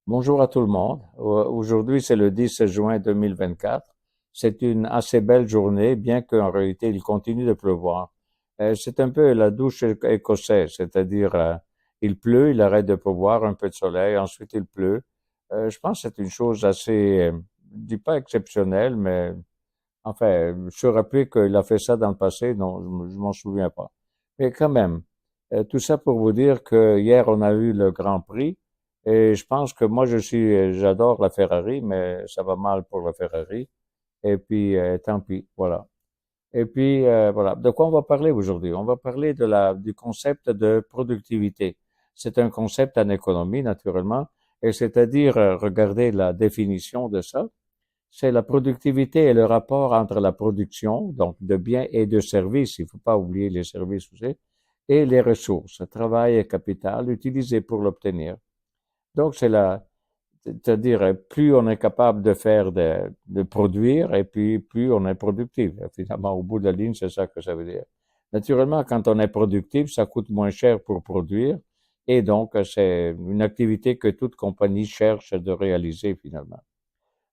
Bonjour à tout le monde. Aujourd'hui, c'est le 10 juin 2024. C'est une assez belle journée, bien qu'en réalité, il continue de pleuvoir. C'est un peu la douche écossaise, c'est-à-dire, il pleut, il arrête de pleuvoir, un peu de soleil, ensuite il pleut. Je pense que c'est une chose assez, je dis pas exceptionnelle, mais enfin, je suis rappelé qu'il a fait ça dans le passé, non, je m'en souviens pas. Mais quand même, tout ça pour vous dire que hier, on a eu le Grand Prix et je pense que moi, j'adore la Ferrari, mais ça va mal pour la Ferrari. Et puis, tant pis, voilà. Et puis, voilà. De quoi on va parler aujourd'hui? On va parler du concept de productivité. C'est un concept en économie, naturellement, et c'est-à-dire, regarder la définition de ça, c'est la productivité et le rapport entre la production, donc de biens et de services, il ne faut pas oublier les services aussi, et les ressources, travail et capital utilisés pour l'obtenir. Donc, c'est-à-dire, plus on est capable de faire, de produire, et puis plus on est productif. Finalement, au bout de la ligne, c'est ça que ça veut dire. Naturellement, quand on est productif, ça coûte moins cher pour produire, et donc, c'est une activité que toute compagnie cherche de réaliser finalement.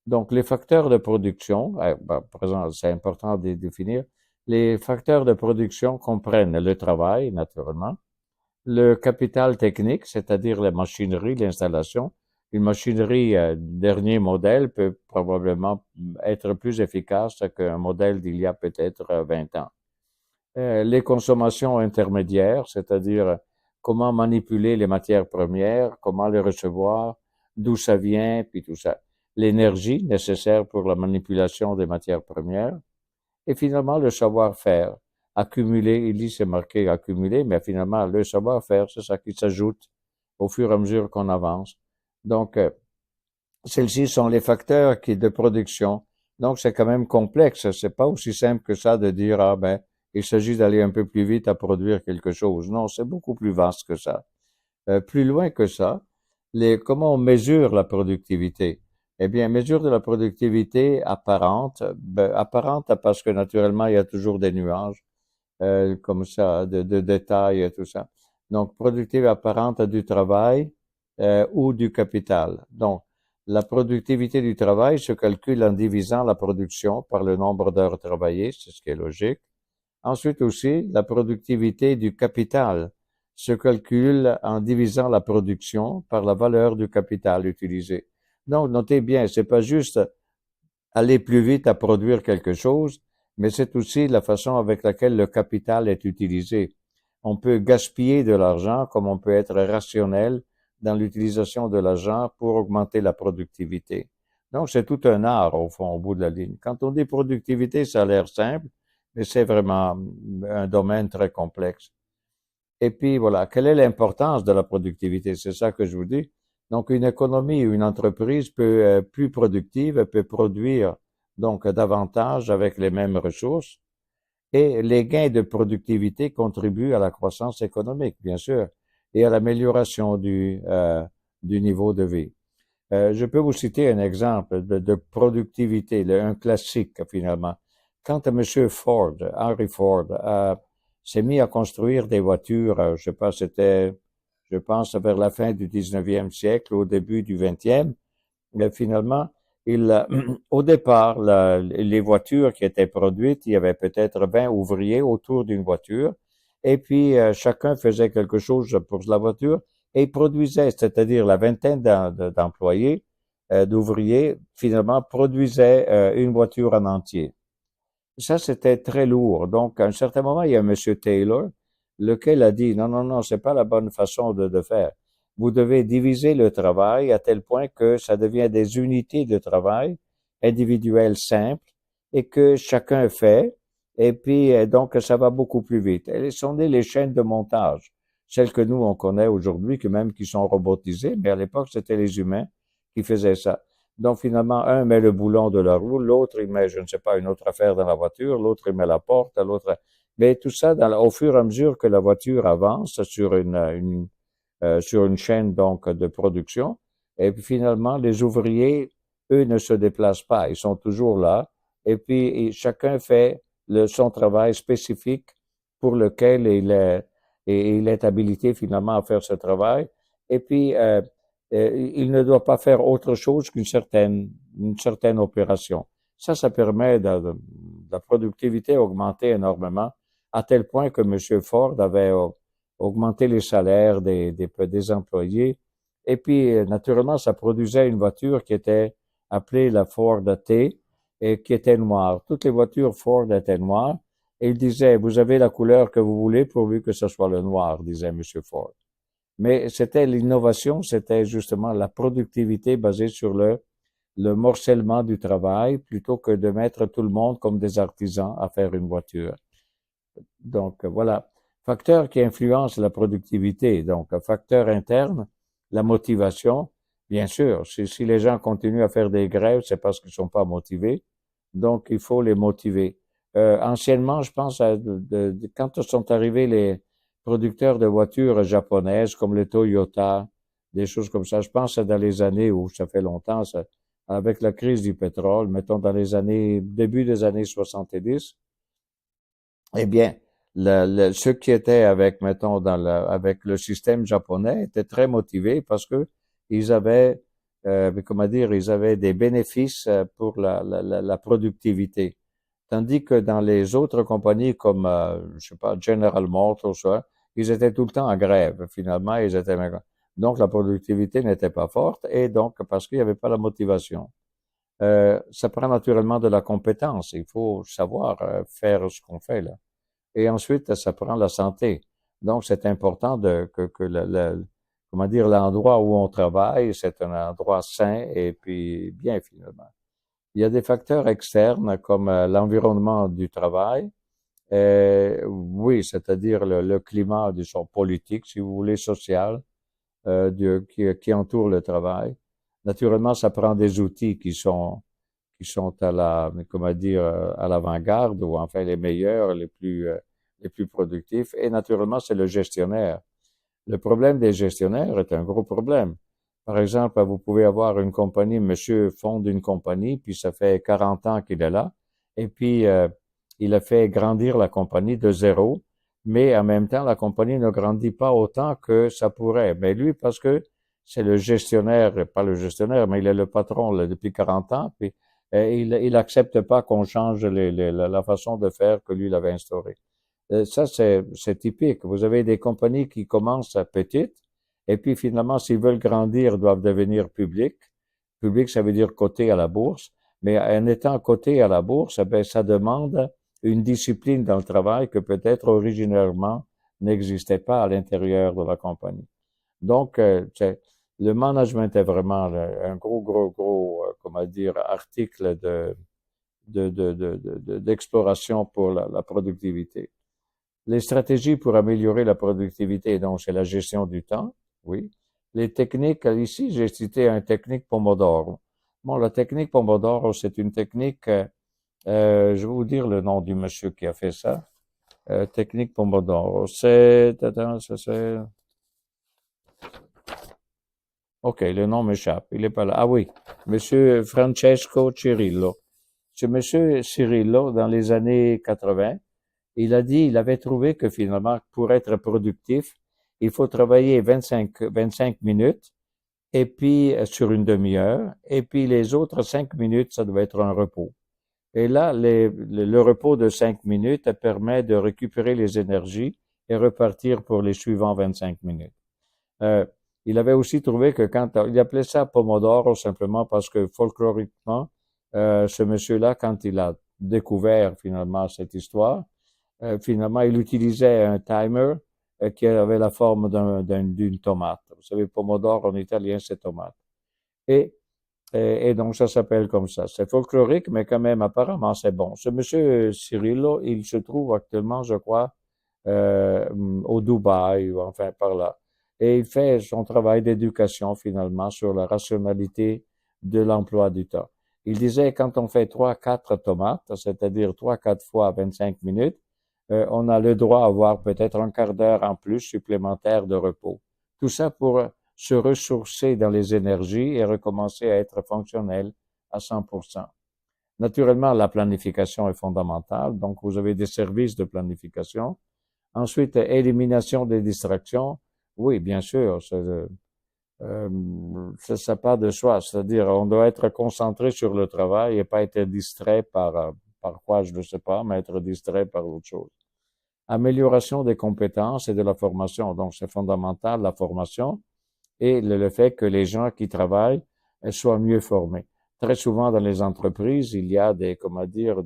Donc, les facteurs de production, présent, c'est important de les définir. Les facteurs de production comprennent le travail, naturellement, le capital technique, c'est-à-dire la machinerie, l'installation. Une machinerie dernier modèle peut probablement être plus efficace qu'un modèle d'il y a peut-être 20 ans. Les consommations intermédiaires, c'est-à-dire comment manipuler les matières premières, comment les recevoir, d'où ça vient, puis tout ça. L'énergie nécessaire pour la manipulation des matières premières. Et finalement, le savoir-faire. Accumuler, il dit c'est marqué accumuler, mais finalement, le savoir-faire, c'est ça qui s'ajoute au fur et à mesure qu'on avance. Donc, celles-ci sont les facteurs de production. Donc, c'est quand même complexe. C'est pas aussi simple que ça de dire, ah ben, il s'agit d'aller un peu plus vite à produire quelque chose. Non, c'est beaucoup plus vaste que ça. Plus loin que ça, comment on mesure la productivité? Eh bien, mesure de la productivité apparente, apparente parce que naturellement, il y a toujours des nuages, comme ça, de détails et tout ça. Donc, productive apparente du travail ou du capital. Donc, la productivité du travail se calcule en divisant la production par le nombre d'heures travaillées, c'est ce qui est logique. Ensuite aussi, la productivité du capital se calcule en divisant la production par la valeur du capital utilisé. Donc, notez bien, c'est pas juste aller plus vite à produire quelque chose, mais c'est aussi la façon avec laquelle le capital est utilisé. On peut gaspiller de l'argent comme on peut être rationnel dans l'utilisation de l'argent pour augmenter la productivité. Donc, c'est tout un art, au fond, au bout de la ligne. Quand on dit productivité, ça a l'air simple, mais c'est vraiment un domaine très complexe. Et puis voilà, quelle est l'importance de la productivité? C'est ça que je vous dis. Donc une économie ou une entreprise peut plus productive, peut produire donc davantage avec les mêmes ressources. Et les gains de productivité contribuent à la croissance économique, bien sûr, et à l'amélioration du niveau de vie. Je peux vous citer un exemple de productivité, un classique finalement. Quand M. Ford, Henry Ford, s'est mis à construire des voitures, je sais pas, c'était, je pense, vers la fin du 19e siècle, au début du 20e, mais finalement, au départ, les voitures qui étaient produites, il y avait peut-être 20 ouvriers autour d'une voiture, et puis chacun faisait quelque chose pour la voiture et produisait, c'est-à-dire la vingtaine d'employés, d'ouvriers, finalement produisaient une voiture en entier. Ça, c'était très lourd. Donc, à un certain moment, il y a M. Taylor, lequel a dit, non, non, non, c'est pas la bonne façon de faire. Vous devez diviser le travail à tel point que ça devient des unités de travail individuelles simples et que chacun fait. Et puis, donc, ça va beaucoup plus vite. Elles sont les chaînes de montage, celles que nous, on connaît aujourd'hui, que même qui sont robotisées, mais à l'époque, c'était les humains qui faisaient ça. Donc, finalement, un met le boulon de la roue, l'autre, il met, je ne sais pas, une autre affaire dans la voiture, l'autre, il met la porte, l'autre. Mais tout ça, au fur et à mesure que la voiture avance sur une chaîne, donc, de production, et puis finalement, les ouvriers, eux, ne se déplacent pas, ils sont toujours là, et puis chacun fait son travail spécifique pour lequel il est habilité finalement à faire ce travail. Et puis, il ne doit pas faire autre chose une certaine opération. Ça permet de la productivité augmenter énormément, à tel point que M. Ford avait augmenté les salaires des employés. Et puis, naturellement, ça produisait une voiture qui était appelée la Ford T et qui était noire. Toutes les voitures Ford étaient noires. Et il disait, vous avez la couleur que vous voulez pourvu que ce soit le noir, disait M. Ford. Mais c'était l'innovation, c'était justement la productivité basée sur le morcellement du travail plutôt que de mettre tout le monde comme des artisans à faire une voiture. Donc voilà, facteur qui influence la productivité. Donc facteur interne, la motivation. Bien sûr, si les gens continuent à faire des grèves, c'est parce qu'ils sont pas motivés. Donc il faut les motiver. Anciennement, je pense quand sont arrivés les producteurs de voitures japonaises comme le Toyota, des choses comme ça. Je pense que dans les années où ça fait longtemps, avec la crise du pétrole, mettons dans les années début des années 70. Eh bien, ceux qui étaient avec, mettons, avec le système japonais étaient très motivés parce que ils avaient, comment dire, ils avaient des bénéfices pour la productivité. Tandis que dans les autres compagnies comme, je sais pas, General Motors, ça, ils étaient tout le temps en grève. Finalement, donc la productivité n'était pas forte et donc parce qu'il n'y avait pas la motivation. Ça prend naturellement de la compétence. Il faut savoir faire ce qu'on fait là. Et ensuite, ça prend la santé. Donc, c'est important que comment dire, l'endroit où on travaille, c'est un endroit sain et puis bien finalement. Il y a des facteurs externes comme l'environnement du travail. Oui, c'est-à-dire le climat du genre politique, si vous voulez, social, qui entoure le travail. Naturellement, ça prend des outils qui sont à comment dire, à l'avant-garde ou enfin les meilleurs, les plus productifs. Et naturellement, c'est le gestionnaire. Le problème des gestionnaires est un gros problème. Par exemple, vous pouvez avoir une compagnie, monsieur fonde une compagnie, puis ça fait 40 ans qu'il est là, et puis il a fait grandir la compagnie de zéro, mais en même temps, la compagnie ne grandit pas autant que ça pourrait. Mais lui, parce que c'est le gestionnaire, pas le gestionnaire, mais il est le patron là, depuis 40 ans, puis il accepte pas qu'on change la façon de faire que lui il avait instaurée. Ça, c'est typique. Vous avez des compagnies qui commencent à petites, et puis finalement, s'ils veulent grandir, doivent devenir publics. Public, ça veut dire coté à la bourse. Mais en étant coté à la bourse, eh bien, ça demande une discipline dans le travail que peut-être originairement n'existait pas à l'intérieur de la compagnie. Donc, le management est vraiment un gros, comment dire, article d'exploration pour la productivité. Les stratégies pour améliorer la productivité, donc, c'est la gestion du temps, oui. Les techniques, ici, j'ai cité une technique Pomodoro. Bon, la technique Pomodoro, c'est une technique, je vais vous dire le nom du monsieur qui a fait ça. Technique Pomodoro, attends, ok, le nom m'échappe, il est pas là. Ah oui, monsieur Francesco Cirillo. Ce monsieur Cirillo, dans les années 80, il a dit, il avait trouvé que finalement, pour être productif, il faut travailler 25 minutes, et puis sur une demi-heure, et puis les autres 5 minutes, ça doit être un repos. Et là, le repos de 5 minutes permet de récupérer les énergies et repartir pour les suivants 25 minutes. Euh, il avait aussi trouvé que il appelait ça Pomodoro simplement parce que folkloriquement, ce monsieur-là, quand il a découvert finalement cette histoire, finalement, il utilisait un timer qui avait la forme d'une tomate. Vous savez, Pomodoro en italien, c'est tomate. Et, et donc, ça s'appelle comme ça. C'est folklorique, mais quand même, apparemment, c'est bon. Ce monsieur Cirillo, il se trouve actuellement, je crois, au Dubaï, ou enfin par là. Et il fait son travail d'éducation, finalement, sur la rationalité de l'emploi du temps. Il disait, quand on fait 3-4 tomates, c'est-à-dire 3-4 fois 25 minutes, on a le droit à avoir peut-être un quart d'heure en plus supplémentaire de repos. Tout ça pour se ressourcer dans les énergies et recommencer à être fonctionnel à 100%. Naturellement, la planification est fondamentale. Donc, vous avez des services de planification. Ensuite, élimination des distractions. Oui, bien sûr. Euh, ça part de soi, c'est-à-dire on doit être concentré sur le travail et pas être distrait par quoi, je ne sais pas, mais être distrait par autre chose. Amélioration des compétences et de la formation, donc c'est fondamental la formation et le fait que les gens qui travaillent soient mieux formés. Très souvent dans les entreprises, il y a des, comment dire,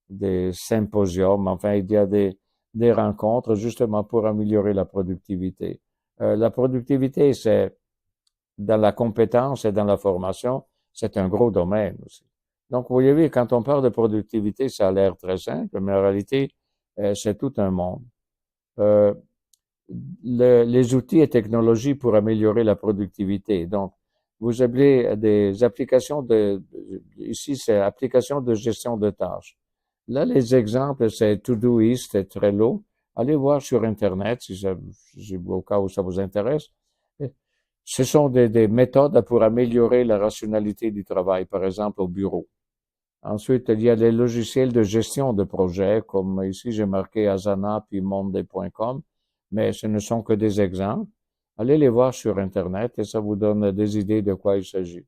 des symposiums, enfin il y a des rencontres justement pour améliorer la productivité. La productivité, c'est dans la compétence et dans la formation, c'est un gros domaine aussi. Donc, vous voyez, quand on parle de productivité, ça a l'air très simple, mais en réalité, c'est tout un monde. Euh, les outils et technologies pour améliorer la productivité. Donc, vous avez des applications ici, c'est applications de gestion de tâches. Là, les exemples, c'est Todoist et Trello. Allez voir sur Internet si au cas où ça vous intéresse. Ce sont des méthodes pour améliorer la rationalité du travail, par exemple au bureau. Ensuite, il y a les logiciels de gestion de projets, comme ici j'ai marqué Asana puis Monday.com, mais ce ne sont que des exemples. Allez les voir sur Internet et ça vous donne des idées de quoi il s'agit.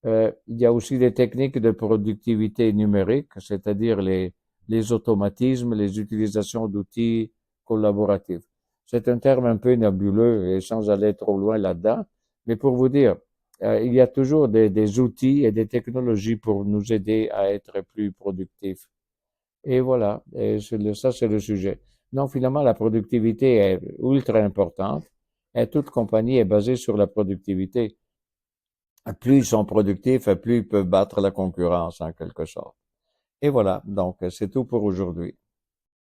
Il y a aussi des techniques de productivité numérique, c'est-à-dire les automatismes, les utilisations d'outils collaboratifs. C'est un terme un peu nébuleux et sans aller trop loin là-dedans, mais pour vous dire, il y a toujours des outils et des technologies pour nous aider à être plus productifs. Et voilà, et ça c'est le sujet. Donc finalement, la productivité est ultra importante et toute compagnie est basée sur la productivité. Plus ils sont productifs, plus ils peuvent battre la concurrence en quelque sorte. Et voilà, donc c'est tout pour aujourd'hui.